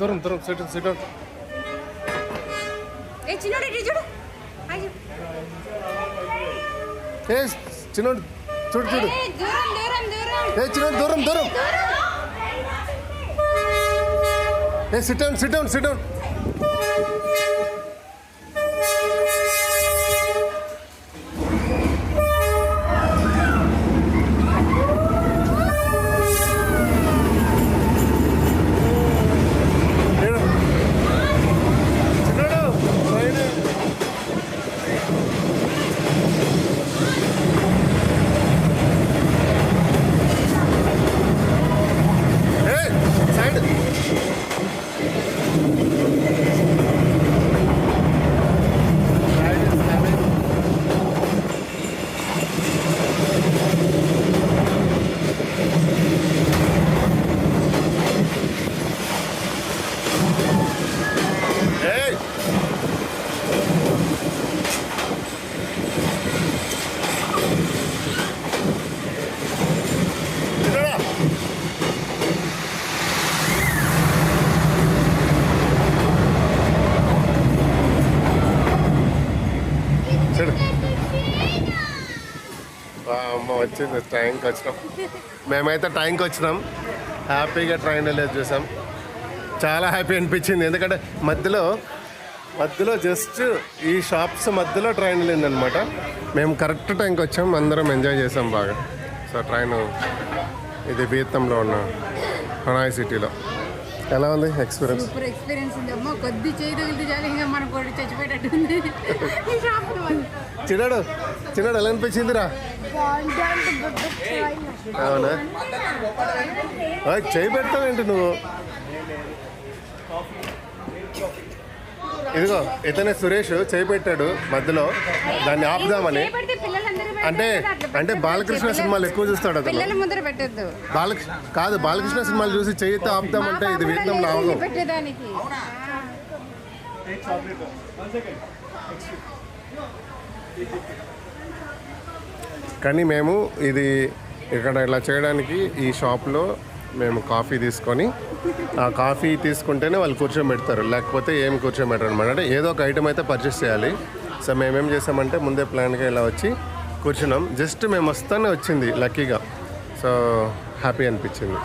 దూరం దూరం SIT SIT ఏ చిన్నోడు ఇటు చూడు ఏ చిన్నోడు చూడు చూడు దూరం దూరం దూరం ఏ చిన్నోడు దూరం దూరం ఏ sit down sit down sit down అమ్మ వచ్చింది ట్రైన్కి వచ్చినాం మేమైతే ట్రైన్కి వచ్చినాం హ్యాపీగా ట్రైన్ వెళ్ళేది చూసాం చాలా హ్యాపీ అనిపించింది ఎందుకంటే మధ్యలో జస్ట్ ఈ షాప్స్ మధ్యలో ట్రైన్ వెళ్ళిందనమాట మేము కరెక్ట్ టైంకి వచ్చాం అందరం ఎంజాయ్ చేసాం బాగా సో ట్రైన్ ఇది వియత్నంలో ఉన్న హనాయ్ సిటీలో ఎలా ఉంది ఎక్స్పీరియన్స్ సూపర్ ఎక్స్పీరియన్స్ ఉంది అమ్మ కొద్ది చేయి తగిలితే చాలు ఇంకా మన కొడుకు చచ్చిపోయేటట్టుంది చిన్నాడు ఎలా అనిపించిందిరా అవునా చేయి పెడతావేంటి నువ్వు ఇదిగో ఇతనే సురేష్ చేయి పెట్టాడు మధ్యలో దాన్ని ఆపుదామని అంటే బాలకృష్ణ సినిమాలు ఎక్కువ చూస్తాడు అతను బాలకృష్ణ సినిమాలు చూసి చేయితో ఆపుదామంటే ఇది వియత్నాం లాభం కానీ మేము ఇది ఇక్కడ ఇలా చేయడానికి ఈ షాప్లో మేము కాఫీ తీసుకొని ఆ కాఫీ తీసుకుంటేనే వాళ్ళు కూర్చోబెడతారు లేకపోతే ఏం కూర్చోబెట్టరు అనమాట అంటే ఏదో ఒక ఐటమ్ అయితే పర్చేస్ చేయాలి సో మేమేం చేసామంటే ముందే ప్లాన్గా ఇలా వచ్చి కూర్చున్నాం జస్ట్ మేము వస్తానే వచ్చింది లక్కీగా సో హ్యాపీ అనిపించింది